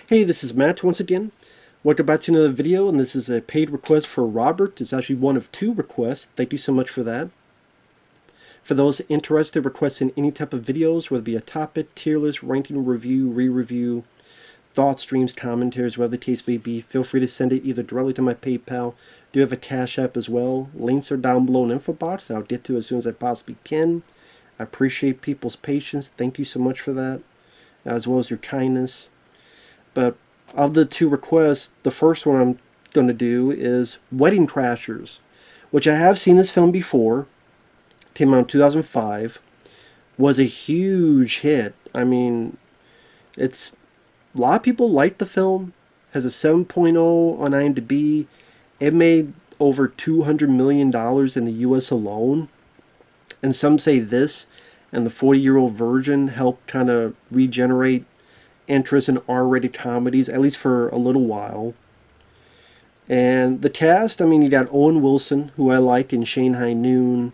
Hey, this is Matt once again. Welcome back to another video, and this is a paid request for Robert. It's actually one of two requests. Thank you so much for that. For those interested requesting any type of videos, whether it be a topic, tier list, ranking, review, re-review, thoughts, streams, commentaries, whatever the case may be, feel free to send it either directly to my PayPal. I do have a CashApp as well. Links are down below in the info box, and I'll get to it as soon as I possibly can. I appreciate people's patience. Thank you so much for that, as well as your kindness. But of the two requests, the first one I'm going to do is Wedding Crashers, which I have seen this film before. Came out in 2005. Was a huge hit. I mean, it's a lot of people like the film. Has a 7.0 on IMDb. It made over $200 million in the US alone. And some say this and the 40-year-old virgin helped kind of regenerate interest in R-rated comedies, at least for a little while. And the cast, I mean, you got Owen Wilson, who I liked in Shanghai Noon,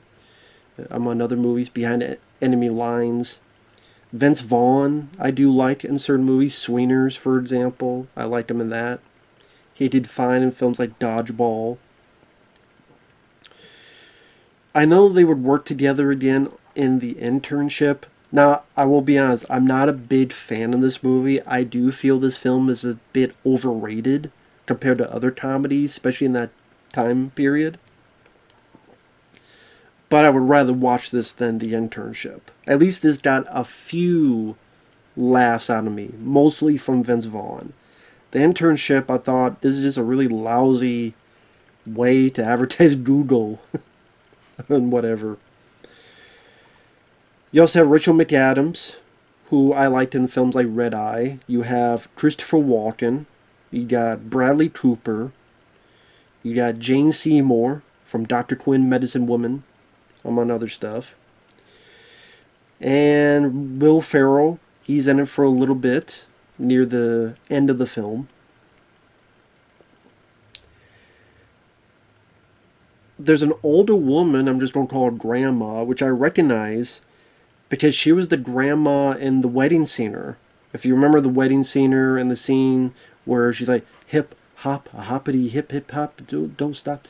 among other movies, Behind Enemy Lines. Vince Vaughn, I do like in certain movies. Swingers, for example, I liked him in that. He did fine in films like Dodgeball. I know they would work together again in The Internship. Now, I will be honest, I'm not a big fan of this movie. I do feel this film is a bit overrated compared to other comedies, especially in that time period. But I would rather watch this than The Internship. At least this got a few laughs out of me, mostly from Vince Vaughn. The Internship, I thought, this is just a really lousy way to advertise Google and whatever. You also have Rachel McAdams, who I liked in films like Red Eye. You have Christopher Walken. You got Bradley Cooper. You got Jane Seymour from Dr. Quinn, Medicine Woman, among other stuff. And Will Ferrell, he's in it for a little bit, near the end of the film. There's an older woman, I'm just going to call her Grandma, which I recognize because she was the grandma in The Wedding Singer. If you remember The Wedding Singer and the scene where she's like, hip, hop, a hoppity, hip, hip, hop, don't stop.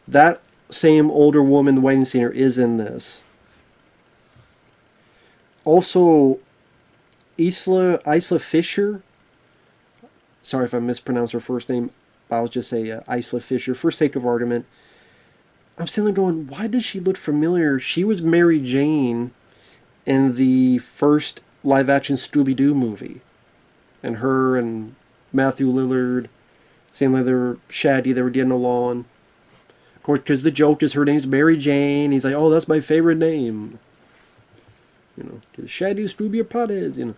That same older woman, The Wedding Singer, is in this. Also, Isla Fisher. Sorry if I mispronounced her first name. I'll just say Isla Fisher for sake of argument. I'm sitting there going, why does she look familiar? She was Mary Jane in the first live-action Scooby-Doo movie. And her and Matthew Lillard, seemed like they were shaggy, they were getting along. Of course, because the joke is her name's Mary Jane. He's like, oh, that's my favorite name. You know, Shaggy, Scooby, or Potheads, you know.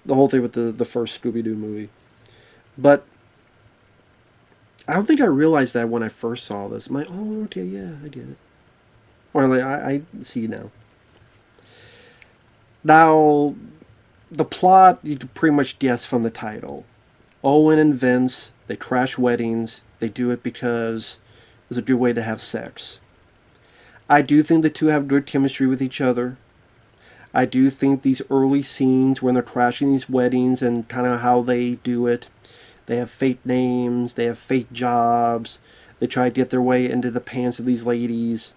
The whole thing with the first Scooby-Doo movie. But I don't think I realized that when I first saw this. I'm like, oh, okay, yeah, I get it. Or like, I see now. Now, the plot, you can pretty much guess from the title. Owen and Vince, they crash weddings. They do it because it's a good way to have sex. I do think the two have good chemistry with each other. I do think these early scenes when they're crashing these weddings and kind of how they do it, they have fake names, they have fake jobs, they try to get their way into the pants of these ladies.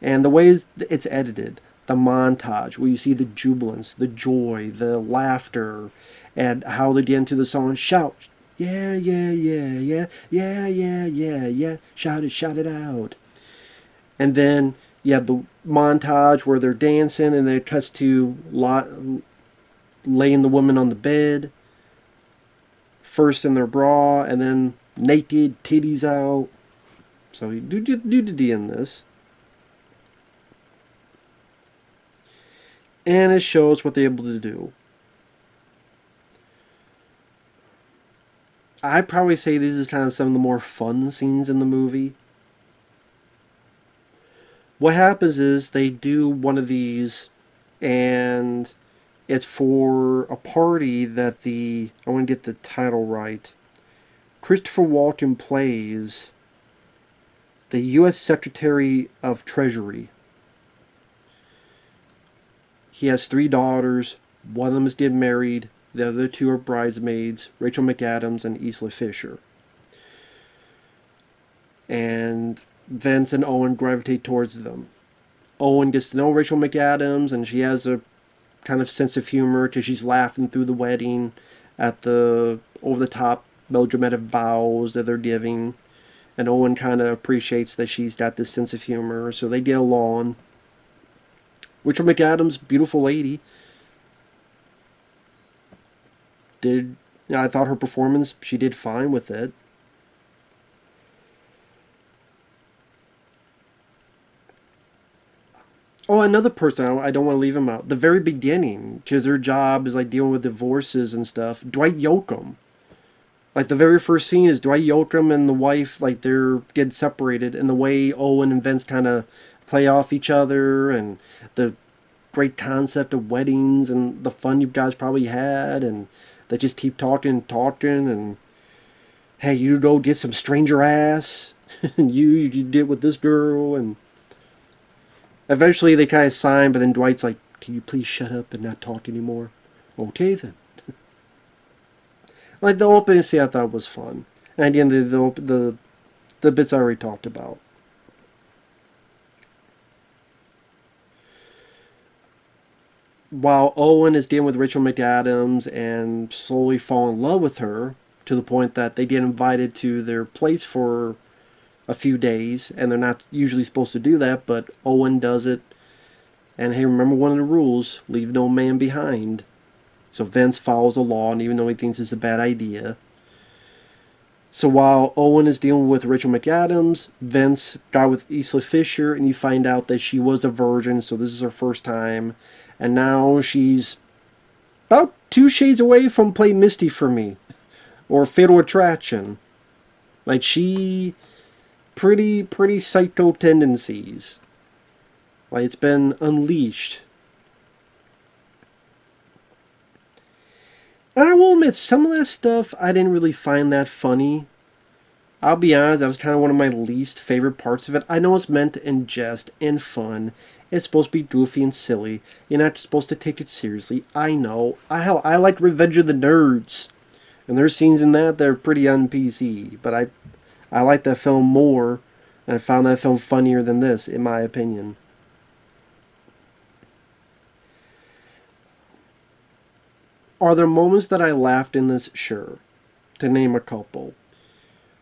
And the way it's edited, the montage, where you see the jubilance, the joy, the laughter, and how they get into the song, shout, yeah, yeah, yeah, yeah, yeah, yeah, yeah, yeah, shout it out. And then you have the montage where they're dancing and they cuts to laying the woman on the bed, first in their bra and then naked, titties out. So you do nudity in this. And it shows what they're able to do. I'd probably say this is kind of some of the more fun scenes in the movie. What happens is they do one of these and it's for a party that I want to get the title right. Christopher Walken plays the U.S. Secretary of Treasury. He has 3 daughters. One of them is getting married. The other two are bridesmaids, Rachel McAdams and Isla Fisher. And Vince and Owen gravitate towards them. Owen gets to know Rachel McAdams, and she has a kind of sense of humor because she's laughing through the wedding at the over-the-top melodramatic vows that they're giving. And Owen kind of appreciates that she's got this sense of humor, so they get along. Rachel McAdams, beautiful lady. I thought her performance, she did fine with it. Oh, another person, I don't want to leave him out. The very beginning, because their job is like dealing with divorces and stuff. Dwight Yoakam. Like the very first scene is Dwight Yoakam and the wife, like they're getting separated, and the way Owen and Vince kind of play off each other, and the great concept of weddings and the fun you guys probably had, and they just keep talking, and hey, you go get some stranger ass, and you did with this girl, and eventually they kind of sign, but then Dwight's like, can you please shut up and not talk anymore? Okay then. Like the opening scene I thought was fun. And again, the bits I already talked about. While Owen is dealing with Rachel McAdams and slowly fall in love with her to the point that they get invited to their place for a few days, and they're not usually supposed to do that, but Owen does it. And hey, remember one of the rules, leave no man behind. So Vince follows the law, and even though he thinks it's a bad idea. So while Owen is dealing with Rachel McAdams, Vince got with Isla Fisher, and you find out that she was a virgin, so this is her first time. And now she's about 2 shades away from Play Misty for me. Or Fatal Attraction. Like she... Pretty psycho tendencies. Like it's been unleashed. And I will admit, some of that stuff I didn't really find that funny. I'll be honest, that was kind of one of my least favorite parts of it. I know it's meant in jest and fun. It's supposed to be goofy and silly. You're not supposed to take it seriously. I know. I like Revenge of the Nerds. And there's scenes in that are pretty un-PC. But I like that film more. And I found that film funnier than this, in my opinion. Are there moments that I laughed in this? Sure. To name a couple.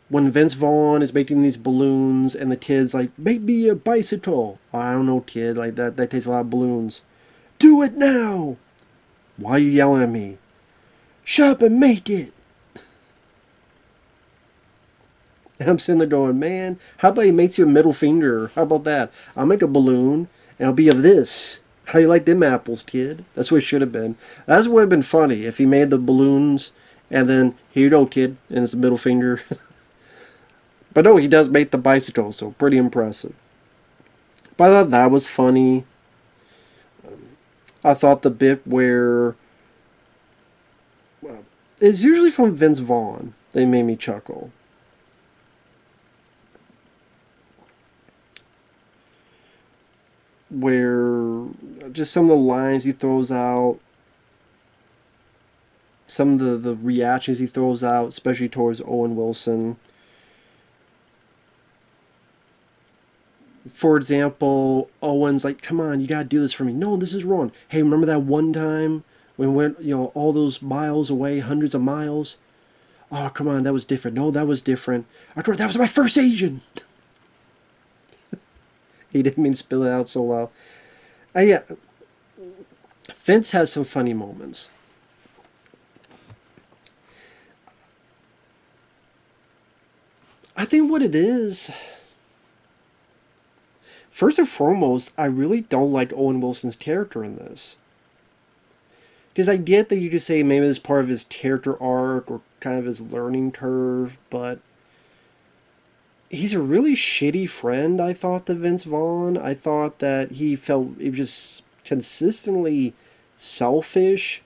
When Vince Vaughn is making these balloons and the kid's like, make me a bicycle. I don't know, kid. Like that takes a lot of balloons. Do it now. Why are you yelling at me? Shut up and make it. And I'm sitting there going, man, how about he makes you a middle finger? How about that? I'll make a balloon and it'll be of this. How you like them apples, kid? That's what it should have been. That's what would have been funny if he made the balloons and then, here you go, kid, and it's the middle finger. But no, he does make the bicycle, so pretty impressive. But I thought that was funny. I thought the bit where... it's usually from Vince Vaughn. They made me chuckle. Where just some of the lines he throws out, some of the reactions he throws out, especially towards Owen Wilson. For example, Owen's like, come on, you gotta do this for me. No, this is wrong. Hey, remember that one time when we went, all those miles away, hundreds of miles? Oh, come on, that was different. No, that was different. I thought that was my first Asian. He didn't mean to spill it out so loud. Yeah, Vince has some funny moments. I think what it is, first and foremost, I really don't like Owen Wilson's character in this. Because I get that you could say maybe this is part of his character arc or kind of his learning curve, but he's a really shitty friend, I thought, to Vince Vaughn. I thought that he was just consistently selfish.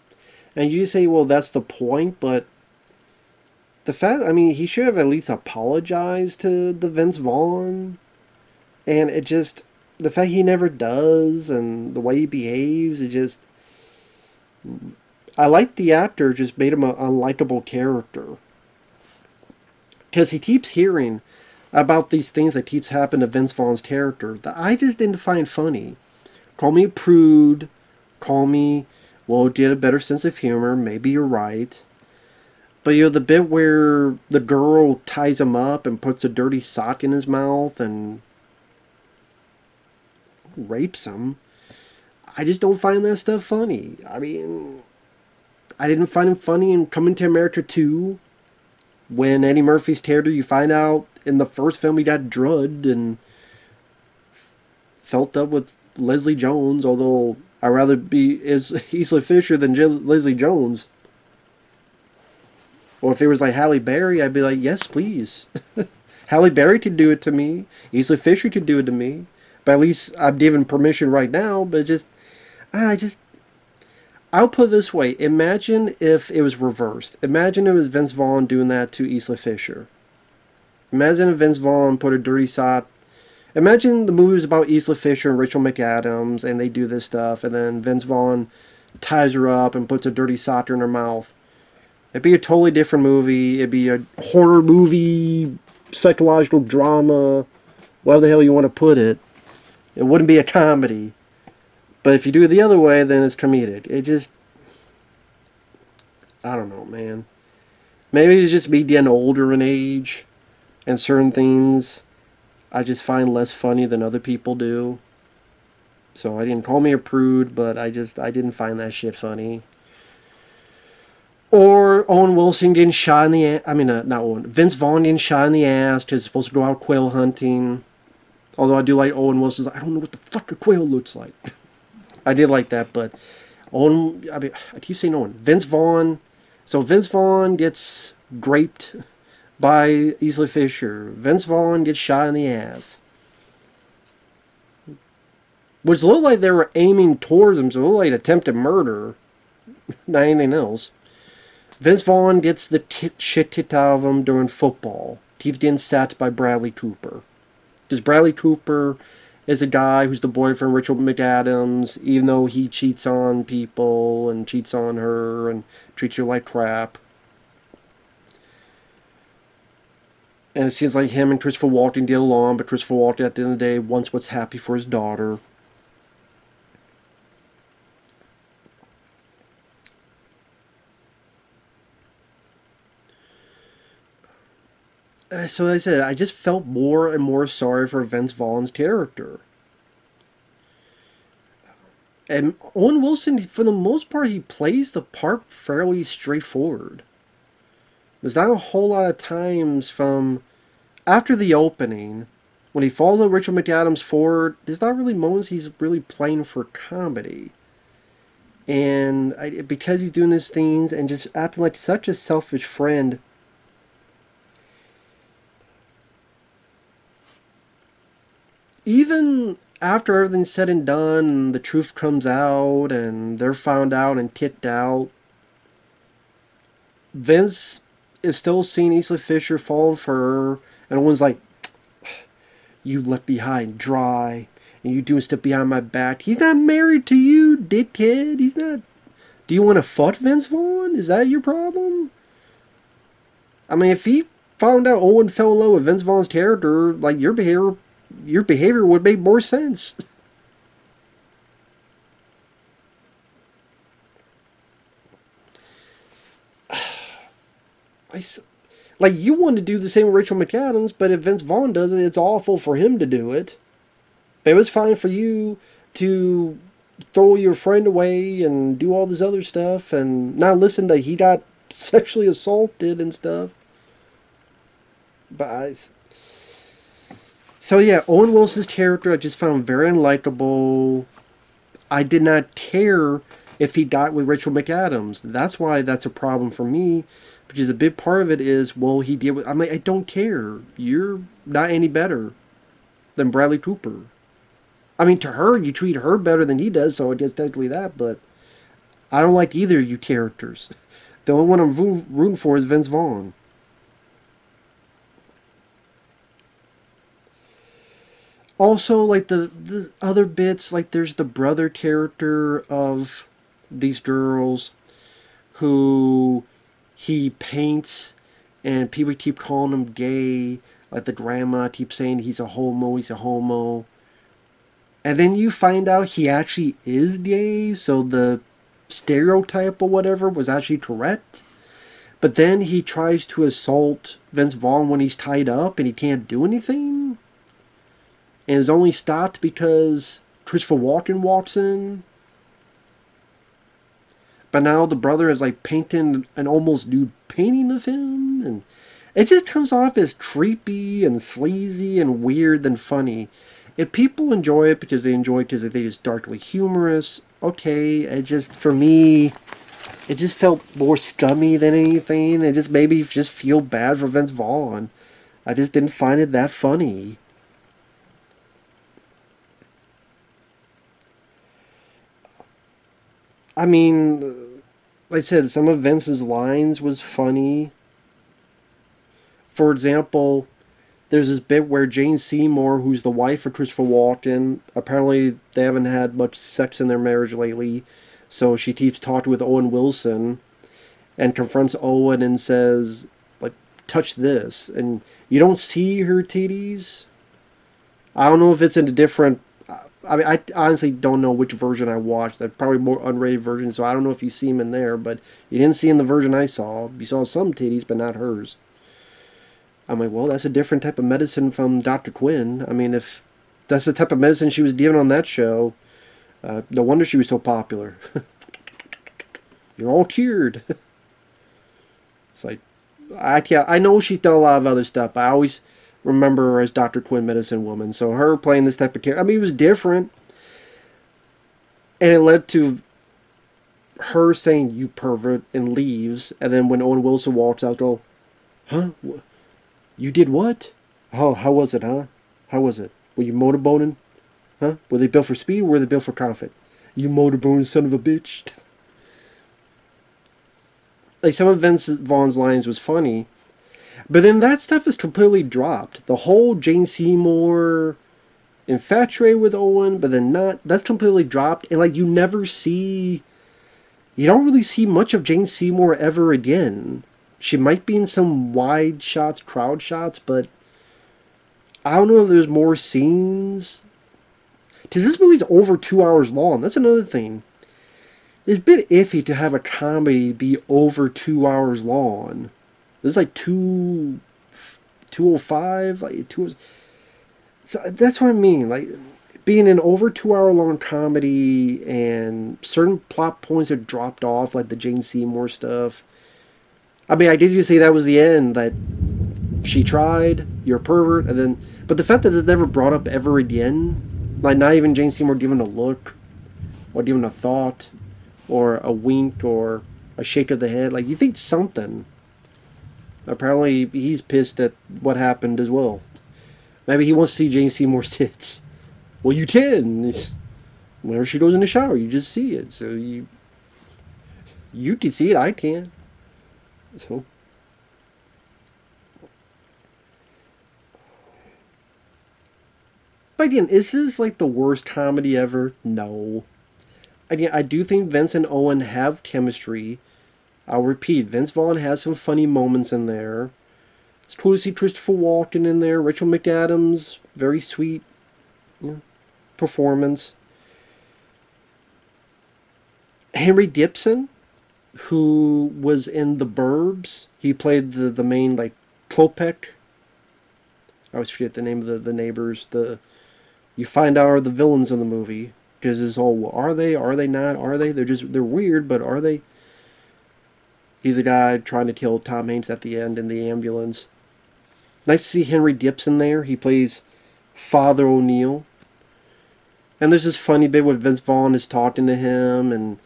And you say, well, that's the point, but the fact, he should have at least apologized to the Vince Vaughn. And it just, the fact he never does and the way he behaves, it just, I like the actor, just made him an unlikable character. Because he keeps hearing about these things that keeps happening to Vince Vaughn's character that I just didn't find funny. Call me a prude. Call me, well, get a better sense of humor. Maybe you're right. But the bit where the girl ties him up and puts a dirty sock in his mouth and rapes him, I just don't find that stuff funny. I mean, I didn't find him funny in Coming to America 2. When Eddie Murphy's character, you find out in the first film he got drugged and felt up with Leslie Jones, although I'd rather be Isla Fisher than Leslie Jones. Or if it was like Halle Berry, I'd be like, yes, please. Halle Berry could do it to me. Isla Fisher could do it to me. But at least I'm given permission right now. But I'll put it this way. Imagine if it was reversed. Imagine it was Vince Vaughn doing that to Isla Fisher. Imagine if Vince Vaughn put a dirty sock. Imagine the movie was about Isla Fisher and Rachel McAdams, and they do this stuff, and then Vince Vaughn ties her up and puts a dirty sock in her mouth. It'd be a totally different movie. It'd be a horror movie, psychological drama, whatever the hell you want to put it. It wouldn't be a comedy. But if you do it the other way, then it's comedic. It just... I don't know, man. Maybe it's just me getting older in age, and certain things I just find less funny than other people do. So I didn't call me a prude, but I didn't find that shit funny. Or Owen Wilson getting shot in the ass. I mean, not Owen. Vince Vaughn getting shot in the ass because he's supposed to go out quail hunting. Although I do like Owen Wilson's, I don't know what the fuck a quail looks like. I did like that, but I keep saying Owen. Vince Vaughn. So Vince Vaughn gets raped by Isla Fisher. Vince Vaughn gets shot in the ass. Which looked like they were aiming towards him, so it looked like attempted murder. Not anything else. Vince Vaughn gets the shit kicked out of him during football. Keeps getting sacked by Bradley Cooper. Because Bradley Cooper is a guy who's the boyfriend of Rachel McAdams, even though he cheats on people and cheats on her and treats her like crap. And it seems like him and Christopher Walken get along, but Christopher Walken at the end of the day wants what's happy for his daughter. So as I said, I just felt more and more sorry for Vince Vaughn's character. And Owen Wilson, for the most part, he plays the part fairly straightforward. There's not a whole lot of times from after the opening, when he follows Rachel McAdams forward, there's not really moments he's really playing for comedy. And because he's doing these things and just acting like such a selfish friend, even after everything's said and done, and the truth comes out, and they're found out and kicked out, Vince is still seeing Isla Fisher falling for her, and Owen's like, you left me high and dry, and you doing stuff behind my back. He's not married to you, dickhead. He's not... Do you want to fuck Vince Vaughn? Is that your problem? I mean, if he found out Owen fell in love with Vince Vaughn's character, like, your behavior would make more sense. Like, you want to do the same with Rachel McAdams, but if Vince Vaughn does it, it's awful for him to do it. But it was fine for you to throw your friend away and do all this other stuff and not listen that he got sexually assaulted and stuff. But so yeah, Owen Wilson's character I just found very unlikable. I did not care if he got with Rachel McAdams. That's why that's a problem for me, because a big part of it is, well, he did with... I'm like, I don't care. You're not any better than Bradley Cooper. I mean, to her, you treat her better than he does, so I guess technically that, but I don't like either of you characters. The only one I'm rooting for is Vince Vaughn. Also, like, the other bits, like, there's the brother character of these girls, who he paints, and people keep calling him gay. Like the grandma keeps saying he's a homo, he's a homo. And then you find out he actually is gay, so the stereotype or whatever was actually correct. But then he tries to assault Vince Vaughn when he's tied up and he can't do anything. And is only stopped because Christopher Walken walks in. But now the brother is like painting an almost nude painting of him. And it just comes off as creepy and sleazy and weird than funny. If people enjoy it because they enjoy it because they think it's darkly humorous, okay. It just, for me, it just felt more scummy than anything. It just made me just feel bad for Vince Vaughn. I just didn't find it that funny. I mean, like I said, some of Vince's lines was funny. For example, there's this bit where Jane Seymour, who's the wife of Christopher Walken, apparently they haven't had much sex in their marriage lately, so she keeps talking with Owen Wilson and confronts Owen and says, like, touch this. And you don't see her titties. I don't know if it's in a different... I mean, I honestly don't know which version I watched. That's probably more unrated version, so I don't know if you see them in there, but you didn't see in the version I saw. You saw some titties, but not hers. I'm like, well, that's a different type of medicine from Dr. Quinn. I mean, if that's the type of medicine she was given on that show, no wonder she was so popular. You're all cured. It's like, I know she's done a lot of other stuff, but I always remember her as Dr. Quinn, Medicine Woman. So her playing this type of character, I mean, it was different. And it led to her saying, you pervert, and leaves. And then when Owen Wilson walks out, go, huh? You did what? Oh, how was it, huh? How was it? Were you motorboating? Huh? Were they built for speed or were they built for comfort? You motorboating son of a bitch. Like, some of Vince Vaughn's lines was funny. But then that stuff is completely dropped. The whole Jane Seymour infatuated with Owen, but then not. That's completely dropped. And, like, you never see... You don't really see much of Jane Seymour ever again. She might be in some wide shots, crowd shots, but I don't know if there's more scenes. Because this movie's over 2 hours long. That's another thing. It's a bit iffy to have a comedy be over 2 hours long. There's like 2:05, like 2. So that's what I mean. Like, being an over 2 hour long comedy and certain plot points have dropped off, like the Jane Seymour stuff. I mean, I guess you say that was the end, that she tried, you're a pervert, and then... But the fact that it's never brought up ever again, like not even Jane Seymour giving a look, or giving a thought, or a wink, or a shake of the head, like, you think something. Apparently, he's pissed at what happened as well. Maybe he wants to see Jane Seymour's tits. Well, you can. Whenever she goes in the shower, you just see it. So you can see it, I can't. So, but again, is this like the worst comedy ever? No. Again, I do think Vince and Owen have chemistry. I'll repeat, Vince Vaughn has some funny moments in there. It's cool to see Christopher Walken in there. Rachel McAdams, very sweet, performance. Henry Gibson, who was in The Burbs. He played the main, like, Klopek. I always forget the name of the neighbors. You find out are the villains in the movie. Because it's all, well, are they? Are they not? Are they? They're weird, but are they? He's a guy trying to kill Tom Hanks at the end in the ambulance. Nice to see Henry Gibson there. He plays Father O'Neill. And there's this funny bit where Vince Vaughn is talking to him and,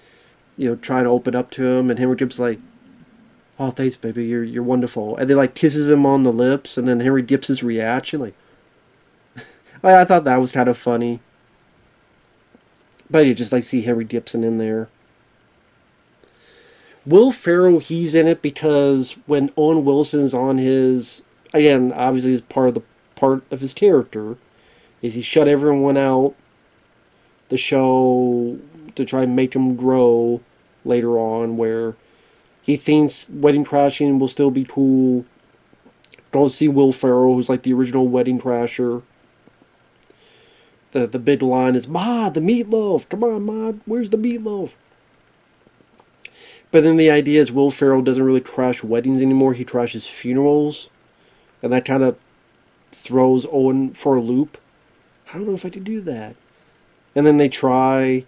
trying to open up to him, and Henry Gibson's like, oh, thanks, baby, you're wonderful. And they, like, kisses him on the lips, and then Henry Gibson's reaction, like, I thought that was kind of funny. But you just, like, see Henry Gibson in there. Will Ferrell, he's in it because when Owen Wilson's on his, again, obviously is part of his character, is he shut everyone out the show to try and make him grow later on, where He thinks Wedding Crashing will still be cool. Goes to see Will Ferrell, who's like the original Wedding Crasher. The big line is, "Ma, the meatloaf! Come on, Ma, where's the meatloaf?" But then the idea is Will Ferrell doesn't really crash weddings anymore. He crashes funerals. And that kind of throws Owen for a loop. I don't know if I could do that. And then they try,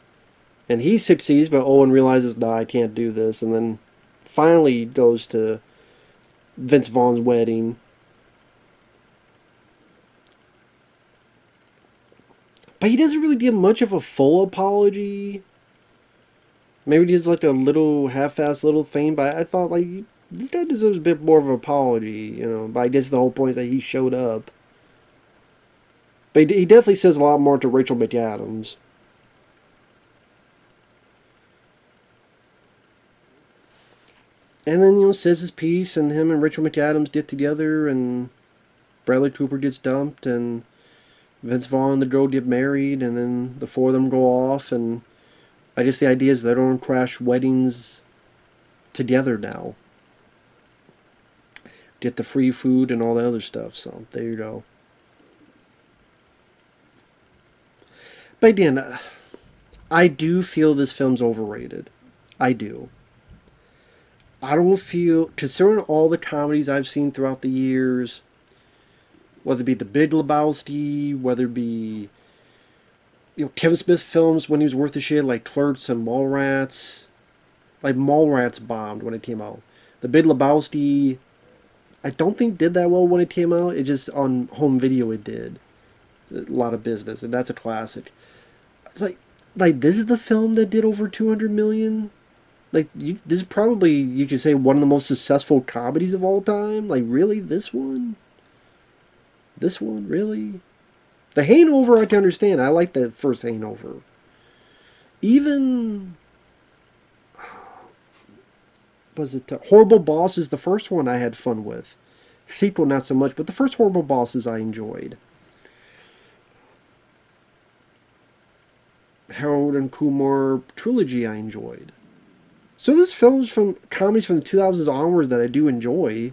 and he succeeds, but Owen realizes, nah, I can't do this. And then finally goes to Vince Vaughn's wedding. But he doesn't really give much of a full apology. Maybe just like a little half-assed little thing, but I thought, like, this guy deserves a bit more of an apology, you know. But I guess the whole point is that he showed up. But he definitely says a lot more to Rachel McAdams. And then, you know, says his piece, and him and Rachel McAdams get together, and Bradley Cooper gets dumped, and Vince Vaughn and the girl get married, and then the four of them go off, and I guess the idea is they don't crash weddings together now. Get the free food and all the other stuff, so there you go. But again, I do feel this film's overrated. I do. I don't feel, considering all the comedies I've seen throughout the years, whether it be The Big Lebowski, whether it be, you know, Kevin Smith films when he was worth the shit, like Clerks and Mallrats. Like, Mallrats bombed when it came out. The Big Lebowski, I don't think did that well when it came out. It just, on home video, it did a lot of business, and that's a classic. It's like this is the film that did over 200 million. Like, this is probably, you could say, one of the most successful comedies of all time. Like, really, this one? This one, really? The Hangover, I can understand. I like the first Hangover. Even, was it Horrible Bosses? The first one I had fun with. Sequel, not so much, but the first Horrible Bosses I enjoyed. Harold and Kumar trilogy I enjoyed. So there's films from comedies from the 2000s onwards that I do enjoy.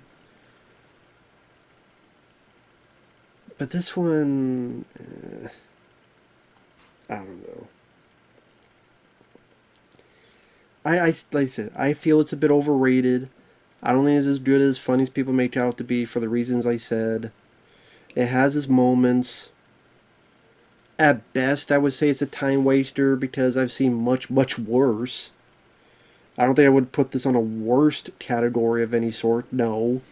But this one, I don't know. Like I said, I feel it's a bit overrated. I don't think it's as good as funny as people make it out to be for the reasons I said. It has its moments. At best, I would say it's a time waster because I've seen much, much worse. I don't think I would put this on a worst category of any sort. No.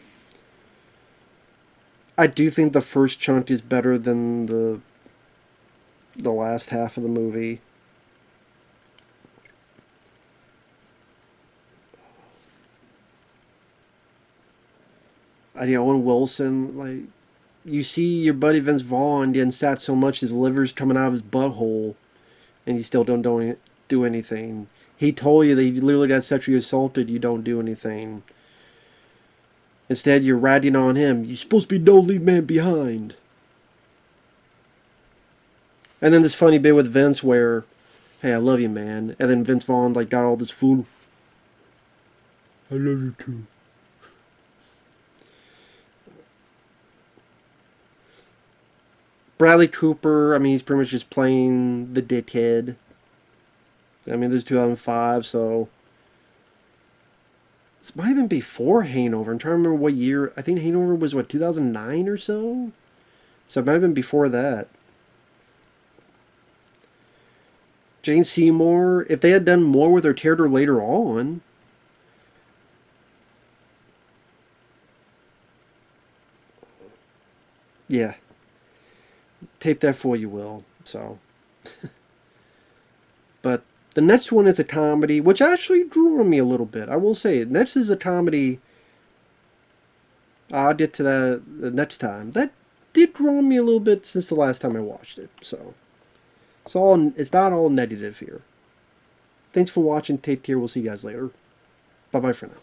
I do think the first chunk is better than the last half of the movie. Owen Wilson, like, you see your buddy Vince Vaughn getting sat so much his liver's coming out of his butthole, and you still don't do anything. He told you that he literally got sexually assaulted, you don't do anything. Instead, you're ratting on him. You're supposed to be no leave man behind. And then this funny bit with Vince where, hey, I love you, man. And then Vince Vaughn, like, got all this food. I love you, too. Bradley Cooper, I mean, he's pretty much just playing the dickhead. I mean, this is 2005, so this might have been before Hangover. I'm trying to remember what year. I think Hangover was, what, 2009 or so? So it might have been before that. Jane Seymour, if they had done more with her character later on. Yeah. Take that for you will. So. But the next one is a comedy, which actually grew on me a little bit. I will say, next is a comedy. I'll get to that the next time. That did grow on me a little bit since the last time I watched it. So, it's not all negative here. Thanks for watching. Take care. We'll see you guys later. Bye-bye for now.